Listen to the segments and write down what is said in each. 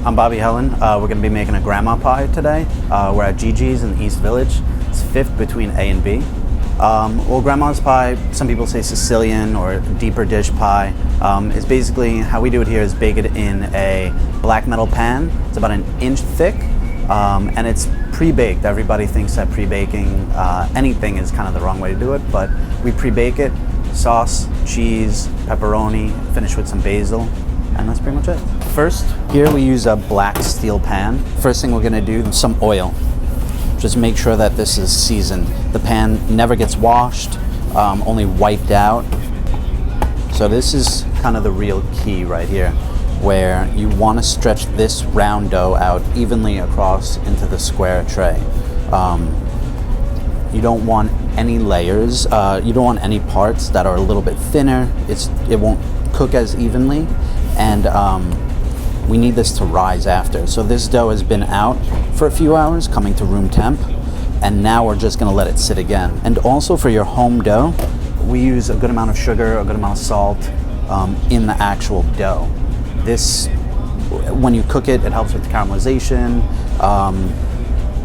I'm Bobby Hellen. We're going to be making a grandma pie today. We're at GG's in the East Village. It's fifth between A and B. Well, grandma's pie, some people say Sicilian or deeper dish pie. It's basically, how we do it here is bake it in a black metal pan. It's about 1 inch thick, and it's pre-baked. Everybody thinks that pre-baking anything is kind of the wrong way to do it, but we pre-bake it. Sauce, cheese, pepperoni, finish with some basil, and that's pretty much it. First, here we use a black steel pan. First thing we're gonna do, some oil. Just make sure that this is seasoned. The pan never gets washed, only wiped out. So this is kind of the real key right here, where you want to stretch this round dough out evenly across into the square tray. You don't want any layers. You don't want any parts that are a little bit thinner. It won't cook as evenly, and we need this to rise after. So this dough has been out for a few hours, coming to room temp, and now we're just gonna let it sit again. And also for your home dough, we use a good amount of sugar, a good amount of salt in the actual dough. This, when you cook it, it helps with caramelization,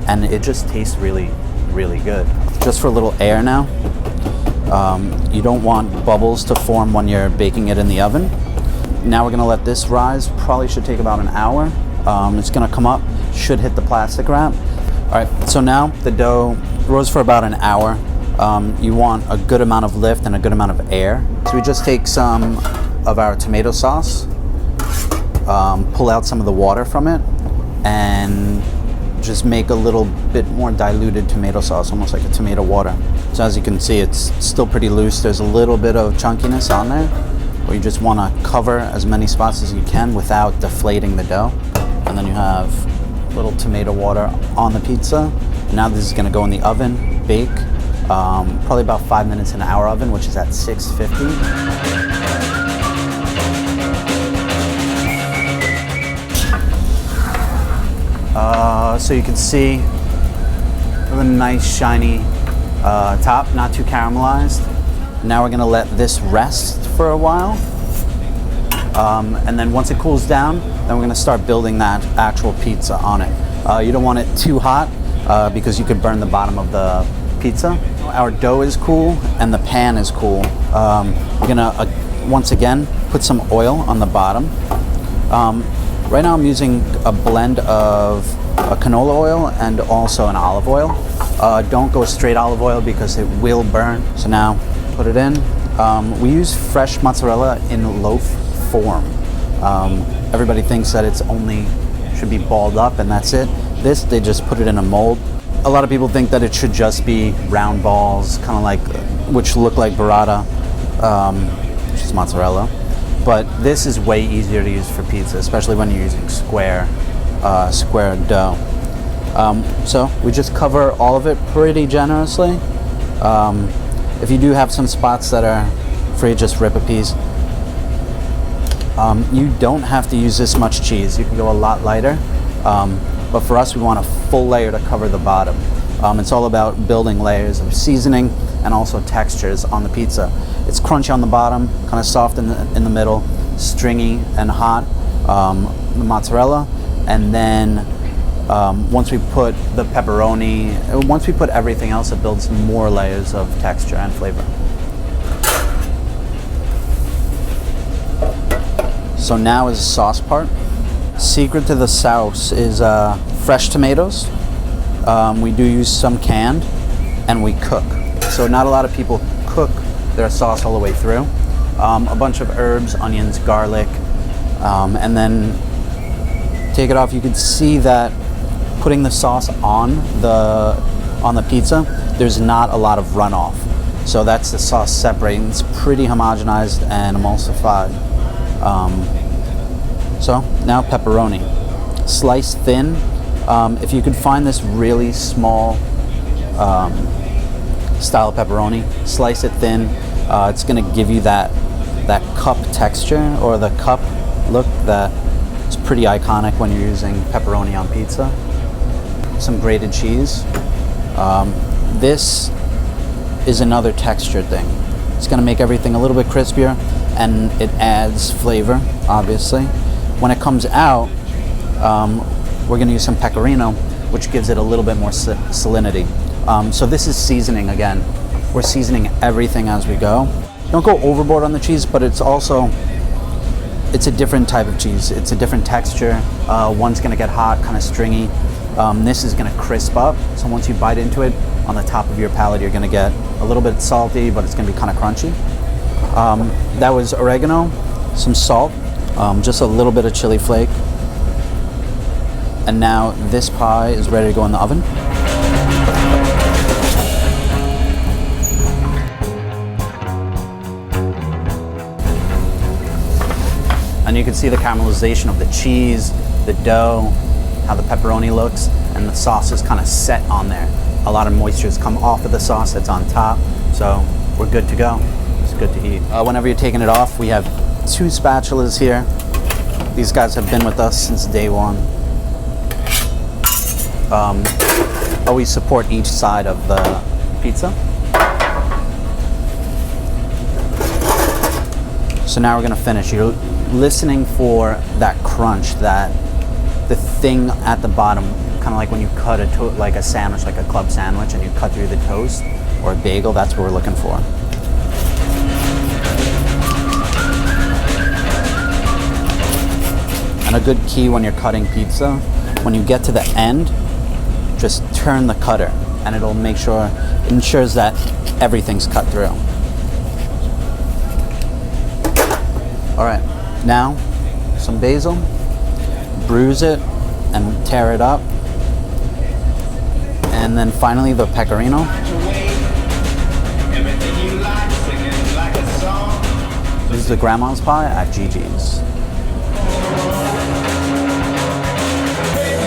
and it just tastes really, really good. Just for a little air now, you don't want bubbles to form when you're baking it in the oven. Now we're gonna let this rise. Probably should take about an hour. It's gonna come up, should hit the plastic wrap. All right, so now the dough rose for about an hour. You want a good amount of lift and a good amount of air. So we just take some of our tomato sauce, pull out some of the water from it, and just make a little bit more diluted tomato sauce, almost like a tomato water. So as you can see, it's still pretty loose. There's a little bit of chunkiness on there, where you just want to cover as many spots as you can without deflating the dough. And then you have a little tomato water on the pizza. And now this is going to go in the oven, bake, probably about 5 minutes in our oven, which is at 650. So you can see a nice shiny top, not too caramelized. Now we're going to let this rest for a while, and then once it cools down, then we're going to start building that actual pizza on it. You don't want it too hot because you could burn the bottom of the pizza. Our dough is cool and the pan is cool. We're going to once again put some oil on the bottom. Right now I'm using a blend of a canola oil and also an olive oil. Don't go straight olive oil because it will burn. So now put it in. We use fresh mozzarella in loaf form. Everybody thinks that it's only should be balled up and that's it. This, they just put it in a mold. A lot of people think that it should just be round balls, kind of like, which look like burrata, which is mozzarella. But this is way easier to use for pizza, especially when you're using square dough. So we just cover all of it pretty generously. If you do have some spots that are free, just rip a piece. You don't have to use this much cheese. You can go a lot lighter. But for us, we want a full layer to cover the bottom. It's all about building layers of seasoning and also textures on the pizza. It's crunchy on the bottom, kind of soft in the middle, stringy and hot, the mozzarella. And then once we put the pepperoni, once we put everything else, it builds more layers of texture and flavor. So now is the sauce part. Secret to the sauce is fresh tomatoes. We do use some canned, and we cook. So not a lot of people cook their sauce all the way through. A bunch of herbs, onions, garlic, and then take it off. You can see that putting the sauce on the pizza, there's not a lot of runoff. So that's the sauce separating. It's pretty homogenized and emulsified. So now pepperoni, sliced thin. If you could find this really small style pepperoni, slice it thin. It's going to give you that cup texture, or the cup look that is pretty iconic when you're using pepperoni on pizza. Some grated cheese. This is another texture thing. It's going to make everything a little bit crispier, and it adds flavor, obviously. When it comes out, we're going to use some pecorino, which gives it a little bit more salinity. So this is seasoning again. We're seasoning everything as we go. Don't go overboard on the cheese, but it's a different type of cheese. It's a different texture. One's going to get hot, kind of stringy. This is going to crisp up. So once you bite into it, on the top of your palate, you're going to get a little bit salty, but it's going to be kind of crunchy. That was oregano, some salt, just a little bit of chili flake. And now this pie is ready to go in the oven. And you can see the caramelization of the cheese, the dough, how the pepperoni looks, and the sauce is kind of set on there. A lot of moisture has come off of the sauce that's on top, so we're good to go. It's good to eat. Whenever you're taking it off, we have 2 spatulas here. These guys have been with us since day one. Always support each side of the pizza. So now we're gonna finish. You're listening for that crunch, the thing at the bottom, kind of like when you cut like a sandwich, like a club sandwich, and you cut through the toast or a bagel. That's what we're looking for. And a good key when you're cutting pizza, when you get to the end, just turn the cutter, and it ensures that everything's cut through. All right, now some basil, bruise it and tear it up. And then finally the pecorino. This is the grandma's pie at GG's.